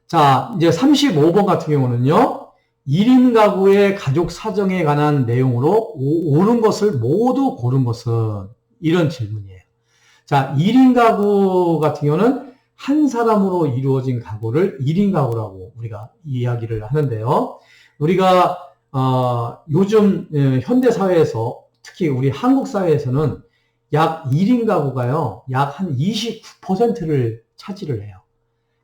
자, 이제 35번 같은 경우는요. 1인 가구의 가족 사정에 관한 내용으로 옳은 것을 모두 고른 것은 이런 질문이에요. 자, 1인 가구 같은 경우는 한 사람으로 이루어진 가구를 1인 가구라고 우리가 이야기를 하는데요. 우리가 요즘 현대 사회에서 특히 우리 한국 사회에서는 약 1인 가구가요. 약 한 29%를 차지를 해요.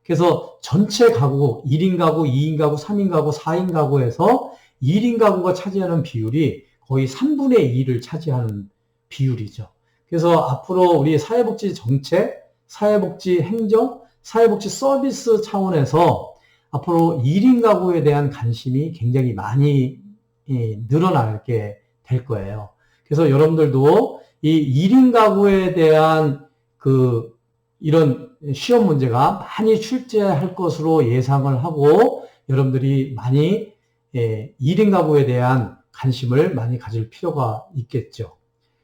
그래서 전체 가구, 1인 가구, 2인 가구, 3인 가구, 4인 가구에서 1인 가구가 차지하는 비율이 거의 3분의 2를 차지하는 비율이죠. 그래서 앞으로 우리 사회복지 정책, 사회복지 행정, 사회복지 서비스 차원에서 앞으로 1인 가구에 대한 관심이 굉장히 많이 늘어나게 될 거예요. 그래서 여러분들도 이 1인 가구에 대한 이런 시험 문제가 많이 출제할 것으로 예상을 하고 여러분들이 많이 1인 가구에 대한 관심을 많이 가질 필요가 있겠죠.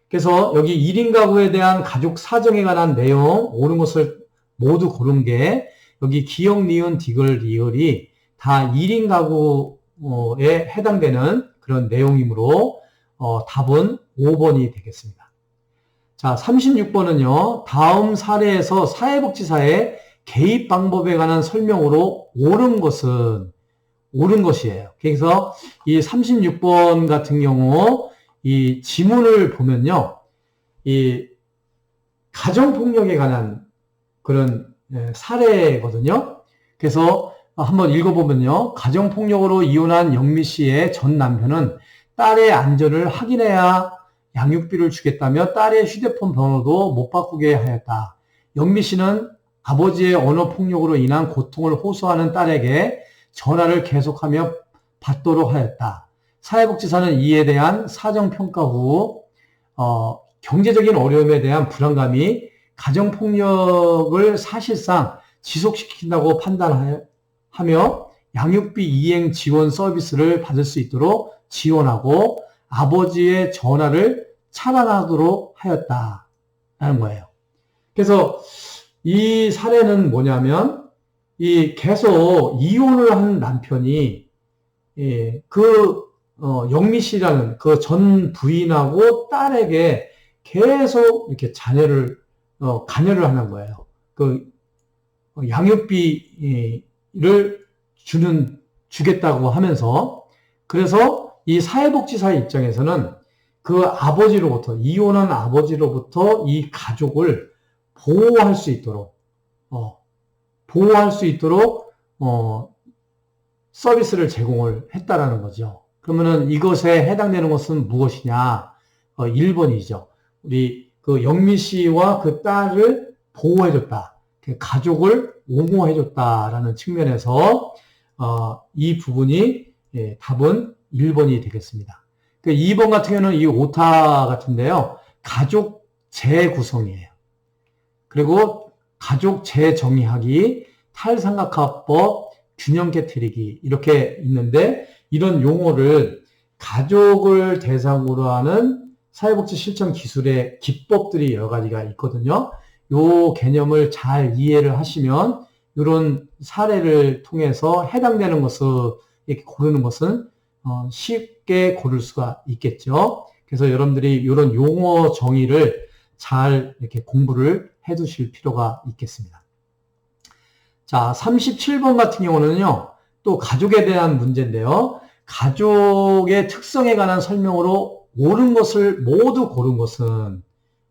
그래서 여기 1인 가구에 대한 가족 사정에 관한 내용, 옳은 것을 모두 고른 게 여기 기역, 니은, 디귿, 리을이 다 1인 가구에 해당되는 그런 내용이므로 답은 5번이 되겠습니다. 자, 36번은요. 다음 사례에서 사회복지사의 개입 방법에 관한 설명으로 옳은 것이에요. 그래서 이 36번 같은 경우 이 지문을 보면요. 이 가정폭력에 관한 그런 사례거든요. 그래서 한번 읽어보면요. 가정폭력으로 이혼한 영미 씨의 전 남편은 딸의 안전을 확인해야 양육비를 주겠다며 딸의 휴대폰 번호도 못 바꾸게 하였다. 영미 씨는 아버지의 언어폭력으로 인한 고통을 호소하는 딸에게 전화를 계속하며 받도록 하였다. 사회복지사는 이에 대한 사정평가 후 경제적인 어려움에 대한 불안감이 가정폭력을 사실상 지속시킨다고 판단하며 양육비 이행 지원 서비스를 받을 수 있도록 지원하고 아버지의 전화를 차단하도록 하였다라는 거예요. 그래서 이 사례는 뭐냐면 계속 이혼을 한 남편이 영미 씨라는 그 전 부인하고 딸에게 계속 이렇게 간여를 하는 거예요. 양육비를 주겠다고 하면서 그래서 이 사회복지사 입장에서는 그 아버지로부터 이혼한 아버지로부터 이 가족을 보호할 수 있도록 서비스를 제공을 했다라는 거죠. 그러면은 이것에 해당되는 것은 무엇이냐? 1번이죠. 우리 영미 씨와 그 딸을 보호해줬다. 가족을 옹호해줬다라는 측면에서 이 부분이 답은 1번이 되겠습니다. 2번 같은 경우는 이 오타 같은데요. 가족 재구성이에요. 그리고 가족 재정의하기, 탈삼각화법, 균형 깨트리기 이렇게 있는데 이런 용어를 가족을 대상으로 하는 사회복지 실천 기술의 기법들이 여러 가지가 있거든요. 요 개념을 잘 이해를 하시면 이런 사례를 통해서 해당되는 것을 이렇게 고르는 것은 쉽게 고를 수가 있겠죠. 그래서 여러분들이 이런 용어 정의를 잘 이렇게 공부를 해 두실 필요가 있겠습니다. 자, 37번 같은 경우는요, 또 가족에 대한 문제인데요. 가족의 특성에 관한 설명으로 옳은 것을 모두 고른 것은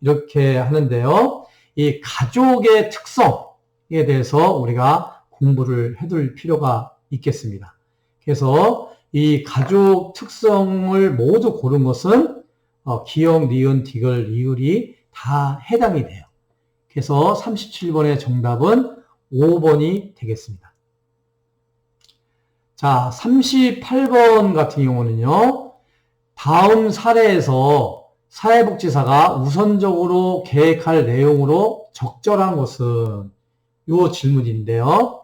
이렇게 하는데요. 이 가족의 특성에 대해서 우리가 공부를 해둘 필요가 있겠습니다. 그래서 이 가족 특성을 모두 고른 것은 기역, 니은, 디귿, 리을이 다 해당이 돼요. 그래서 37번의 정답은 5번이 되겠습니다. 자, 38번 같은 경우는요. 다음 사례에서 사회복지사가 우선적으로 계획할 내용으로 적절한 것은 이 질문인데요.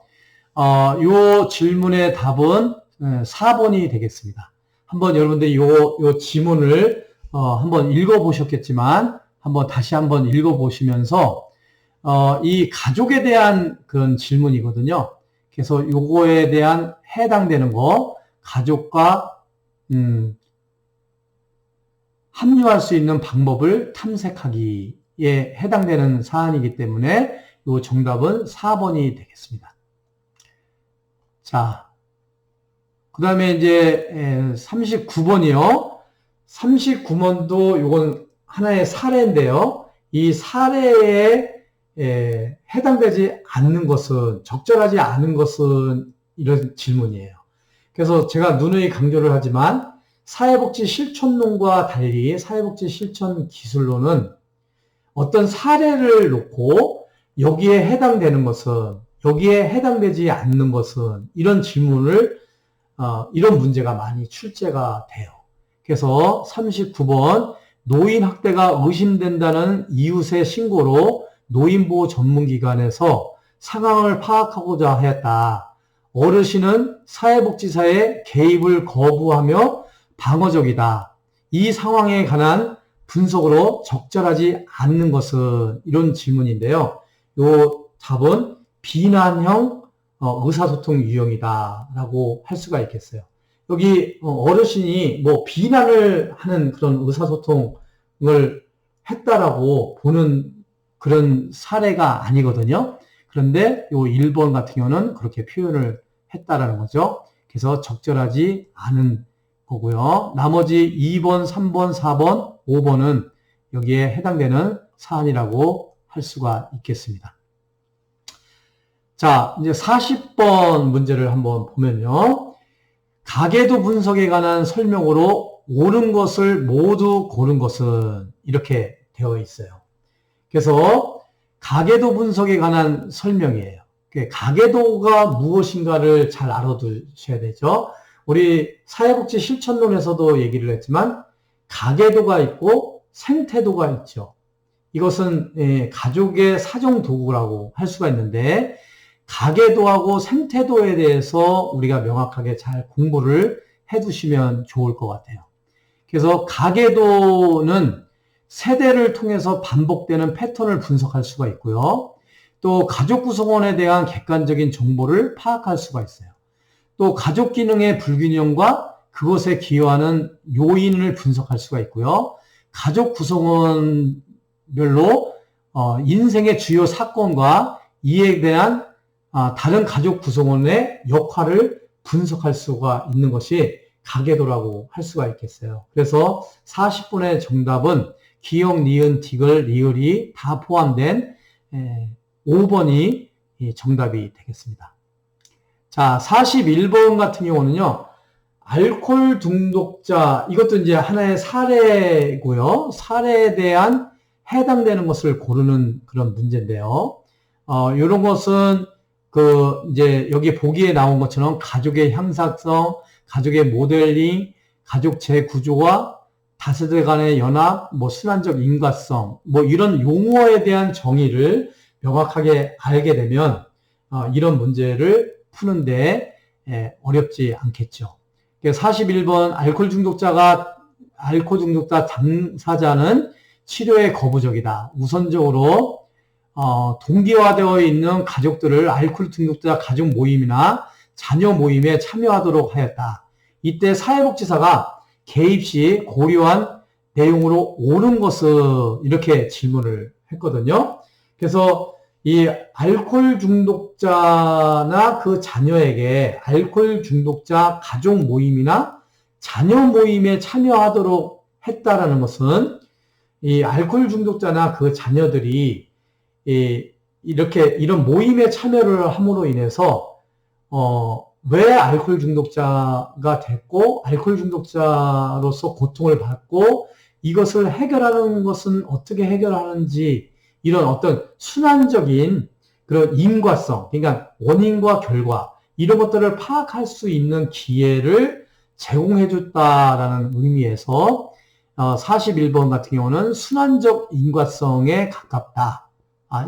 이 질문의 답은 4번이 되겠습니다. 한번 여러분들이 요 지문을 한번 읽어보셨겠지만 다시 한번 읽어보시면서 이 가족에 대한 그런 질문이거든요. 그래서 요거에 대한 해당되는 거, 가족과 합류할 수 있는 방법을 탐색하기에 해당되는 사안이기 때문에 요 정답은 4번이 되겠습니다. 자, 그 다음에 이제 39번이요. 39번도 요건 하나의 사례인데요. 이 사례에 해당되지 않는 것은, 적절하지 않은 것은 이런 질문이에요. 그래서 제가 누누이 강조를 하지만 사회복지 실천론과 달리 사회복지 실천 기술론은 어떤 사례를 놓고 여기에 해당되는 것은, 여기에 해당되지 않는 것은 이런 질문을 이런 문제가 많이 출제가 돼요. 그래서 39번 노인 학대가 의심된다는 이웃의 신고로 노인보호 전문기관에서 상황을 파악하고자 하였다. 어르신은 사회복지사의 개입을 거부하며 방어적이다. 이 상황에 관한 분석으로 적절하지 않는 것은 이런 질문인데요. 요 답은 비난형 의사소통 유형이다라고 할 수가 있겠어요. 여기 어르신이 뭐 비난을 하는 그런 의사소통을 했다라고 보는 그런 사례가 아니거든요. 그런데 요 1번 같은 경우는 그렇게 표현을 했다라는 거죠. 그래서 적절하지 않은 거고요. 나머지 2번, 3번, 4번, 5번은 여기에 해당되는 사안이라고 할 수가 있겠습니다. 자, 이제 40번 문제를 한번 보면요. 가계도 분석에 관한 설명으로 옳은 것을 모두 고른 것은 이렇게 되어 있어요. 그래서 가계도 분석에 관한 설명이에요. 가계도가 무엇인가를 잘 알아두셔야 되죠. 우리 사회복지 실천론에서도 얘기를 했지만 가계도가 있고 생태도가 있죠. 이것은 가족의 사정도구라고 할 수가 있는데 가계도하고 생태도에 대해서 우리가 명확하게 잘 공부를 해두시면 좋을 것 같아요. 그래서 가계도는 세대를 통해서 반복되는 패턴을 분석할 수가 있고요. 또 가족 구성원에 대한 객관적인 정보를 파악할 수가 있어요. 또 가족 기능의 불균형과 그것에 기여하는 요인을 분석할 수가 있고요. 가족 구성원별로 인생의 주요 사건과 이에 대한 다른 가족 구성원의 역할을 분석할 수가 있는 것이 가계도라고 할 수가 있겠어요. 그래서 40분의 정답은 기역, 니은, 디귿, 리을이 다 포함된 5번이 정답이 되겠습니다. 자, 41번 같은 경우는요. 알코올 중독자, 이것도 이제 하나의 사례고요. 사례에 대한 해당되는 것을 고르는 그런 문제인데요. 이런 것은 이제 여기 보기에 나온 것처럼 가족의 향상성, 가족의 모델링, 가족 재구조와 다세대 간의 연합, 순환적 인과성, 이런 용어에 대한 정의를 명확하게 알게 되면 이런 문제를 푸는데 어렵지 않겠죠. 41번 알코올 중독자 당사자는 치료에 거부적이다. 우선적으로 동기화되어 있는 가족들을 알코올 중독자 가족 모임이나 자녀 모임에 참여하도록 하였다. 이때 사회복지사가 개입 시 고려한 내용으로 옳은 것을 이렇게 질문을 했거든요. 그래서 이 알코올 중독자나 그 자녀에게 알코올 중독자 가족 모임이나 자녀 모임에 참여하도록 했다라는 것은 이 알코올 중독자나 그 자녀들이 이런 모임에 참여를 함으로 인해서 왜 알코올 중독자가 됐고 알코올 중독자로서 고통을 받고 이것을 해결하는 것은 어떻게 해결하는지 이런 어떤 순환적인 그런 인과성, 그러니까 원인과 결과 이런 것들을 파악할 수 있는 기회를 제공해 줬다라는 의미에서 41번 같은 경우는 순환적 인과성에 가깝다.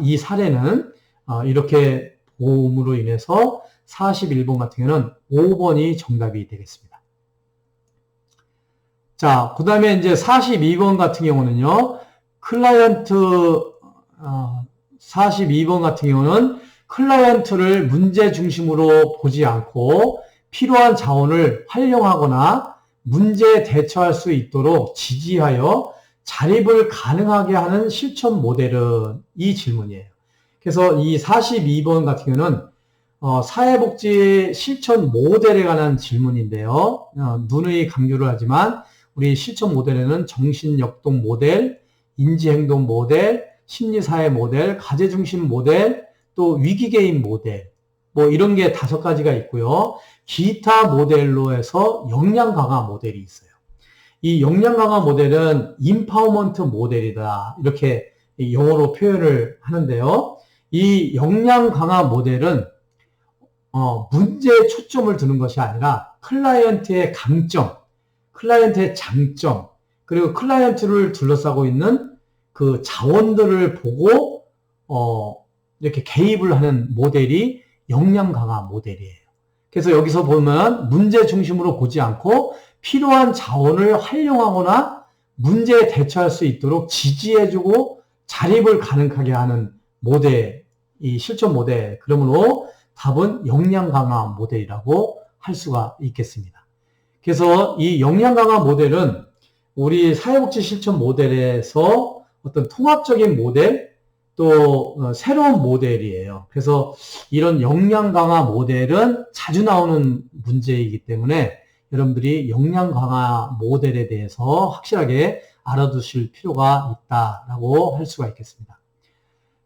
이 사례는 이렇게 보험으로 인해서 41번 같은 경우는 5번이 정답이 되겠습니다. 자, 그 다음에 이제 42번 같은 클라이언트를 문제 중심으로 보지 않고 필요한 자원을 활용하거나 문제에 대처할 수 있도록 지지하여 자립을 가능하게 하는 실천 모델은 이 질문이에요. 그래서 이 42번 같은 경우는 사회복지 실천 모델에 관한 질문인데요. 누누이 강조를 하지만 우리 실천 모델에는 정신역동 모델, 인지행동 모델, 심리사회 모델, 가제중심 모델, 또 위기개입 모델, 뭐 이런 게 5가지가 있고요. 기타 모델로 해서 역량 강화 모델이 있어요. 이 역량 강화 모델은 임파워먼트 모델이다. 이렇게 영어로 표현을 하는데요. 이 역량 강화 모델은 문제에 초점을 두는 것이 아니라 클라이언트의 강점, 클라이언트의 장점, 그리고 클라이언트를 둘러싸고 있는 그 자원들을 보고 이렇게 개입을 하는 모델이 역량 강화 모델이에요. 그래서 여기서 보면 문제 중심으로 보지 않고 필요한 자원을 활용하거나 문제에 대처할 수 있도록 지지해주고 자립을 가능하게 하는 모델, 이 실천 모델. 그러므로 답은 역량 강화 모델이라고 할 수가 있겠습니다. 그래서 이 역량 강화 모델은 우리 사회복지 실천 모델에서 어떤 통합적인 모델, 또 새로운 모델이에요. 그래서 이런 역량 강화 모델은 자주 나오는 문제이기 때문에 여러분들이 역량 강화 모델에 대해서 확실하게 알아두실 필요가 있다라고 할 수가 있겠습니다.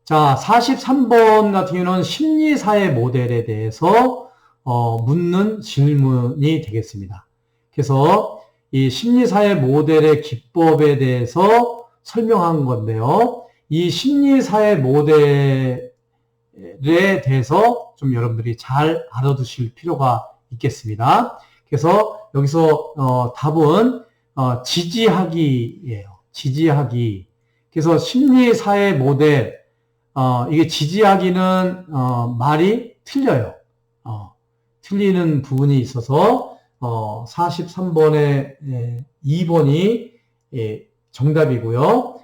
자, 43번 같은 경우는 심리사회 모델에 대해서 묻는 질문이 되겠습니다. 그래서 이 심리사회 모델의 기법에 대해서 설명한 건데요. 이 심리사회 모델에 대해서 좀 여러분들이 잘 알아두실 필요가 있겠습니다. 그래서 여기서 답은 지지하기예요. 지지하기. 그래서 심리사회 모델, 이게 지지하기는 말이 틀려요. 틀리는 부분이 있어서 43번에 2번이 정답이고요.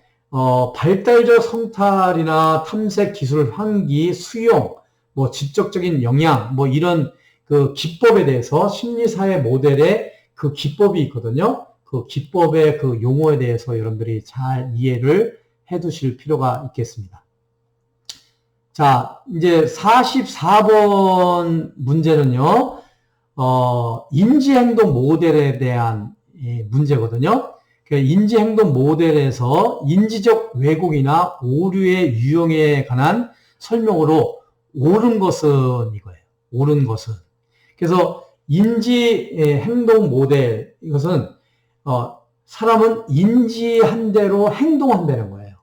발달적 성탈이나 탐색 기술 환기, 수용, 뭐 지적적인 영향, 뭐 이런 그 기법에 대해서 심리사회 모델의 그 기법이 있거든요. 그 기법의 그 용어에 대해서 여러분들이 잘 이해를 해 두실 필요가 있겠습니다. 자, 이제 44번 문제는요, 인지행동 모델에 대한 문제거든요. 인지행동 모델에서 인지적 왜곡이나 오류의 유형에 관한 설명으로 옳은 것은 이거예요. 옳은 것은. 그래서 인지행동 모델, 이것은 사람은 인지한 대로 행동한다는 거예요.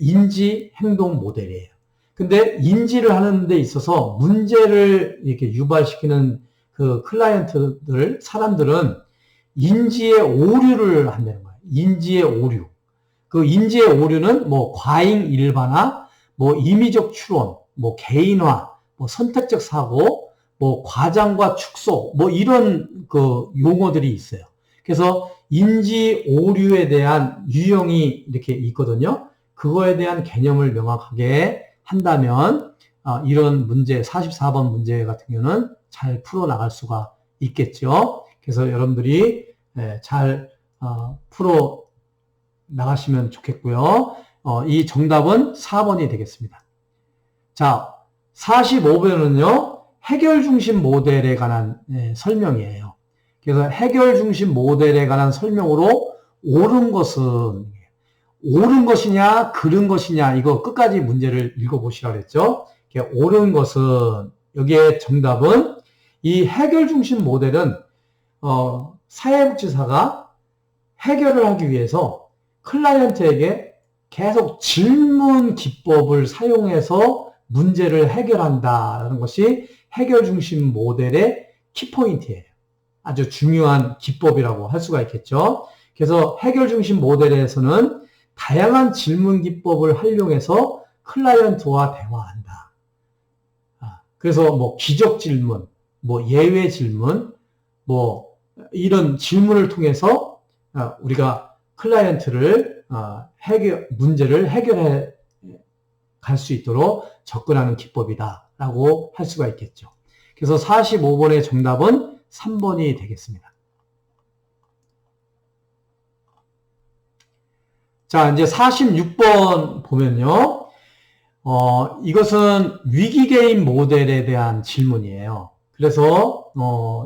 인지행동 모델이에요. 근데 인지를 하는 데 있어서 문제를 이렇게 유발시키는 그 클라이언트들, 사람들은 인지의 오류를 한다는 거예요. 인지의 오류. 그 인지의 오류는 뭐 과잉 일반화, 뭐 임의적 추론, 뭐 개인화, 뭐 선택적 사고, 뭐 과장과 축소, 뭐 이런 그 용어들이 있어요. 그래서 인지 오류에 대한 유형이 이렇게 있거든요. 그거에 대한 개념을 명확하게 한다면 이런 문제, 44번 문제 같은 경우는 잘 풀어나갈 수가 있겠죠. 그래서 여러분들이 잘 풀어 나가시면 좋겠고요. 이 정답은 4번이 되겠습니다. 자, 45번은요. 해결 중심 모델에 관한 설명이에요. 그래서 해결 중심 모델에 관한 설명으로 옳은 것은 옳은 것이냐 그른 것이냐 이거 끝까지 문제를 읽어보시라고 했죠. 옳은 것은 여기에 정답은 이 해결 중심 모델은 사회복지사가 해결을 하기 위해서 클라이언트에게 계속 질문 기법을 사용해서 문제를 해결한다는 것이 해결 중심 모델의 키포인트예요. 아주 중요한 기법이라고 할 수가 있겠죠. 그래서 해결 중심 모델에서는 다양한 질문 기법을 활용해서 클라이언트와 대화한다. 그래서 뭐 기적 질문, 뭐 예외 질문, 뭐 이런 질문을 통해서 우리가 클라이언트를 문제를 해결해 갈 수 있도록 접근하는 기법이다 라고 할 수가 있겠죠. 그래서 45번의 정답은 3번이 되겠습니다. 자, 이제 46번 보면요. 이것은 위기게임 모델에 대한 질문이에요. 그래서,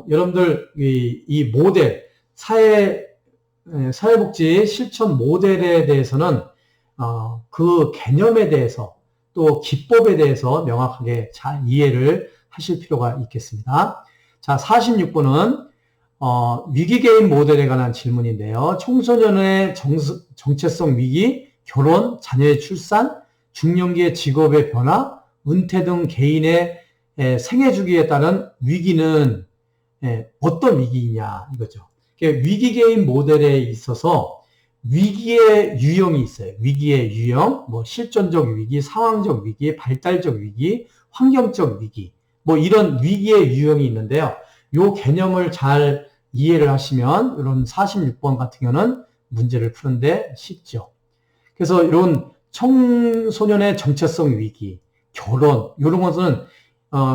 여러분들, 이 모델, 사회복지 실천 모델에 대해서는, 그 개념에 대해서 또 기법에 대해서 명확하게 잘 이해를 하실 필요가 있겠습니다. 자, 46번은, 위기게임 모델에 관한 질문인데요. 청소년의 정체성 위기, 결혼, 자녀의 출산, 중년기의 직업의 변화, 은퇴 등 개인의 생애 주기에 따른 위기는 어떤 위기이냐 이거죠. 위기게임 모델에 있어서 위기의 유형이 있어요. 위기의 유형, 뭐 실존적 위기, 상황적 위기, 발달적 위기, 환경적 위기, 뭐 이런 위기의 유형이 있는데요. 요 개념을 잘 이해를 하시면 이런 46번 같은 경우는 문제를 푸는데 쉽죠. 그래서 이런 청소년의 정체성 위기, 결혼 이런 것은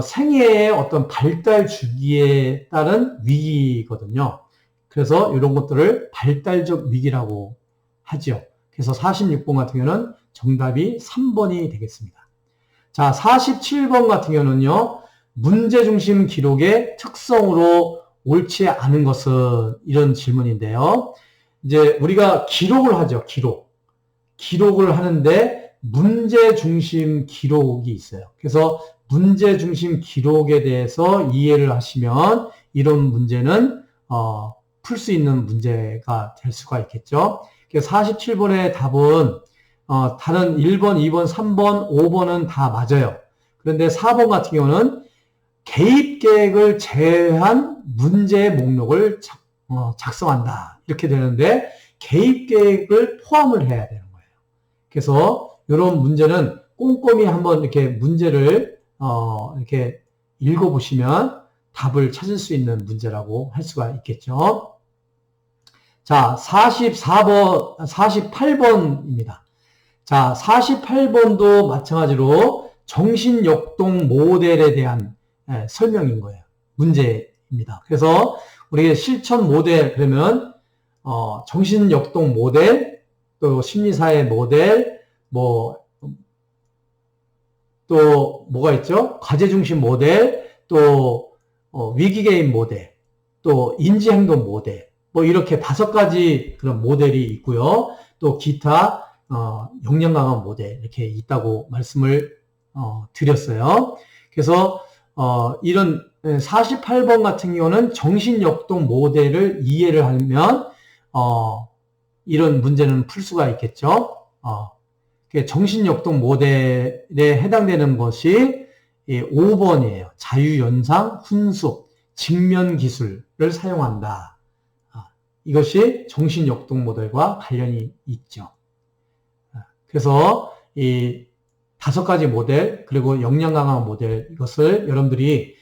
생애의 어떤 발달 주기에 따른 위기거든요. 그래서 이런 것들을 발달적 위기라고 하죠. 그래서 46번 같은 경우는 정답이 3번이 되겠습니다. 자, 47번 같은 경우는요. 문제중심 기록의 특성으로 옳지 않은 것은 이런 질문인데요. 이제 우리가 기록을 하죠. 기록을 하는데 문제중심 기록이 있어요. 그래서 문제중심 기록에 대해서 이해를 하시면 이런 문제는 풀 수 있는 문제가 될 수가 있겠죠. 그래서 47번의 답은 다른 1번, 2번, 3번, 5번은 다 맞아요. 그런데 4번 같은 경우는 개입 계획을 제외한 문제의 목록을 작성한다. 이렇게 되는데 개입 계획을 포함을 해야 되는 거예요. 그래서 이런 문제는 꼼꼼히 한번 이렇게 문제를 이렇게 읽어보시면 답을 찾을 수 있는 문제라고 할 수가 있겠죠. 자, 48번입니다. 자, 48번도 마찬가지로 정신역동 모델에 대한 설명인 거예요. 문제입니다. 그래서 우리가 실천 모델 그러면 정신역동 모델, 또 심리사회 모델, 또 뭐가 있죠? 과제중심 모델, 또 위기게임 모델, 또 인지행동 모델, 뭐 이렇게 5가지 그런 모델이 있고요. 또 기타 역량 강화 모델 이렇게 있다고 말씀을 드렸어요. 그래서 이런 48번 같은 경우는 정신역동 모델을 이해를 하면 이런 문제는 풀 수가 있겠죠. 정신역동 모델에 해당되는 것이 5번이에요. 자유연상, 훈숙, 직면기술을 사용한다. 이것이 정신역동 모델과 관련이 있죠. 그래서 이 5가지 모델 그리고 역량 강화 모델 이것을 여러분들이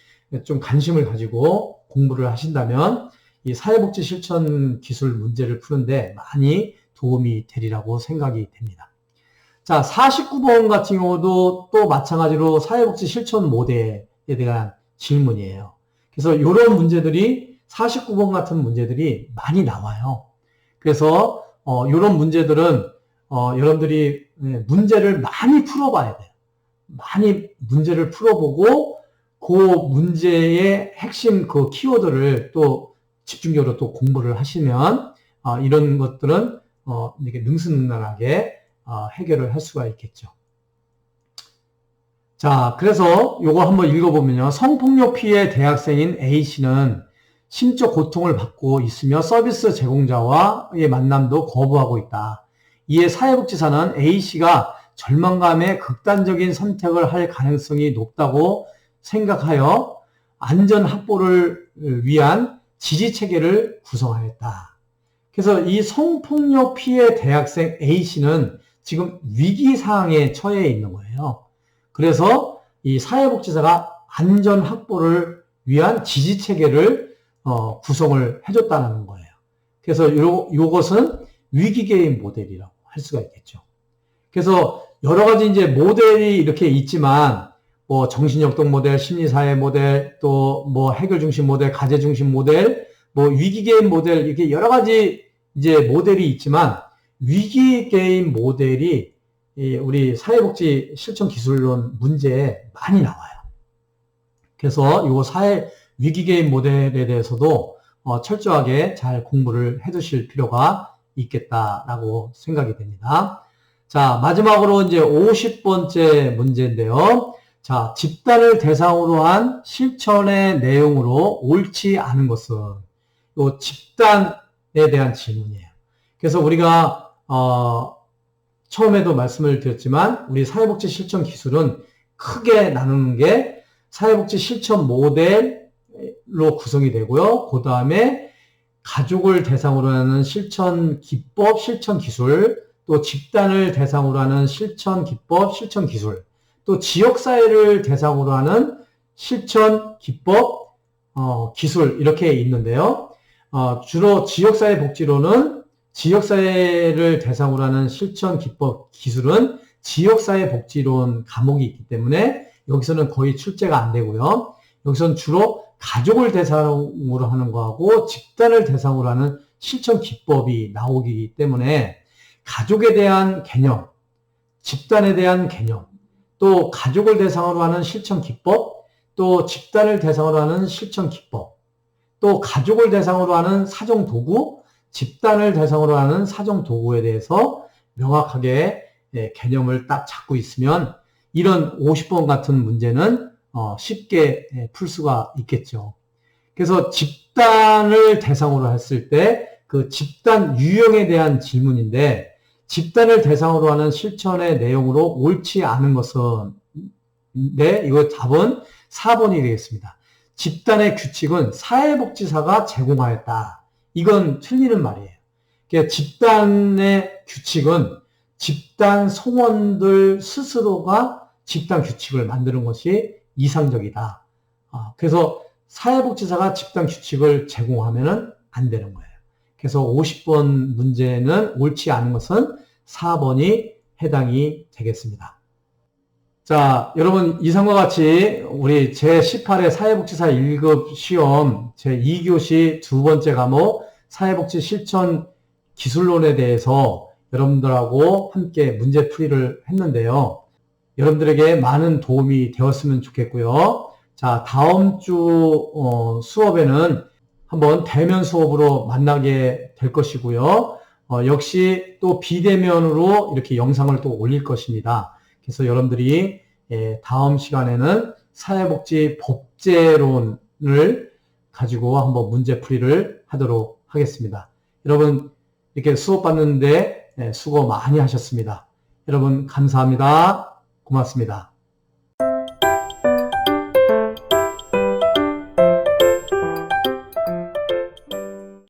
좀 관심을 가지고 공부를 하신다면 이 사회복지 실천 기술 문제를 푸는데 많이 도움이 되리라고 생각이 됩니다. 자, 49번 같은 경우도 또 마찬가지로 사회복지 실천 모델에 대한 질문이에요. 그래서 이런 문제들이 49번 같은 문제들이 많이 나와요. 그래서 이런 문제들은 여러분들이 문제를 많이 풀어봐야 돼요. 많이 문제를 풀어보고 그 문제의 핵심 그 키워드를 또 집중적으로 또 공부를 하시면 이런 것들은 이렇게 능수능란하게 해결을 할 수가 있겠죠. 자, 그래서 요거 한번 읽어보면요. 성폭력 피해 대학생인 A씨는 심적 고통을 받고 있으며 서비스 제공자와의 만남도 거부하고 있다. 이에 사회복지사는 A씨가 절망감에 극단적인 선택을 할 가능성이 높다고 생각하여 안전 확보를 위한 지지체계를 구성하였다. 그래서 이 성폭력 피해 대학생 A씨는 지금 위기상황에 처해 있는 거예요. 그래서 이 사회복지사가 안전 확보를 위한 지지체계를 구성을 해줬다는 거예요. 그래서 요것은 위기게임 모델이라고 할 수가 있겠죠. 그래서 여러 가지 이제 모델이 이렇게 있지만 뭐 정신역동 모델, 심리사회 모델, 또 뭐 해결 중심 모델, 가제 중심 모델, 뭐 위기게임 모델, 이렇게 여러 가지 이제 모델이 있지만 위기게임 모델이 우리 사회복지 실천기술론 문제에 많이 나와요. 그래서 이 위기게임 모델에 대해서도 철저하게 잘 공부를 해 두실 필요가 있겠다라고 생각이 됩니다. 자, 마지막으로 이제 50번째 문제인데요. 자, 집단을 대상으로 한 실천의 내용으로 옳지 않은 것은 이 집단에 대한 질문이에요. 그래서 우리가 처음에도 말씀을 드렸지만 우리 사회복지 실천 기술은 크게 나누는 게 사회복지 실천 모델로 구성이 되고요. 그 다음에 가족을 대상으로 하는 실천 기법, 실천 기술, 또 집단을 대상으로 하는 실천 기법, 실천 기술, 또 지역사회를 대상으로 하는 실천 기법, 기술 이렇게 있는데요. 주로 지역사회 복지로는 지역사회를 대상으로 하는 실천 기법 기술은 지역사회 복지론 과목이 있기 때문에 여기서는 거의 출제가 안 되고요. 여기서는 주로 가족을 대상으로 하는 거하고 집단을 대상으로 하는 실천 기법이 나오기 때문에 가족에 대한 개념, 집단에 대한 개념, 또 가족을 대상으로 하는 실천 기법, 또 집단을 대상으로 하는 실천 기법, 또 가족을 대상으로 하는 사정 도구, 집단을 대상으로 하는 사정 도구에 대해서 명확하게 개념을 딱 잡고 있으면 이런 50번 같은 문제는 쉽게 풀 수가 있겠죠. 그래서 집단을 대상으로 했을 때 그 집단 유형에 대한 질문인데 집단을 대상으로 하는 실천의 내용으로 옳지 않은 것은 이거 답은 4번이 되겠습니다. 집단의 규칙은 사회복지사가 제공하였다. 이건 틀리는 말이에요. 그러니까 집단의 규칙은 집단 성원들 스스로가 집단 규칙을 만드는 것이 이상적이다. 그래서 사회복지사가 집단 규칙을 제공하면 안 되는 거예요. 그래서 50번 문제는 옳지 않은 것은 4번이 해당이 되겠습니다. 자, 여러분 이상과 같이 우리 제18회 사회복지사 1급 시험 제2교시 두 번째 과목 사회복지 실천 기술론에 대해서 여러분들하고 함께 문제풀이를 했는데요. 여러분들에게 많은 도움이 되었으면 좋겠고요. 자, 다음 주 수업에는 한번 대면 수업으로 만나게 될 것이고요. 역시 또 비대면으로 이렇게 영상을 또 올릴 것입니다. 그래서 여러분들이 다음 시간에는 사회복지 법제론을 가지고 한번 문제풀이를 하도록 하겠습니다. 여러분 이렇게 수업 받는데 수고 많이 하셨습니다. 여러분 감사합니다. 고맙습니다.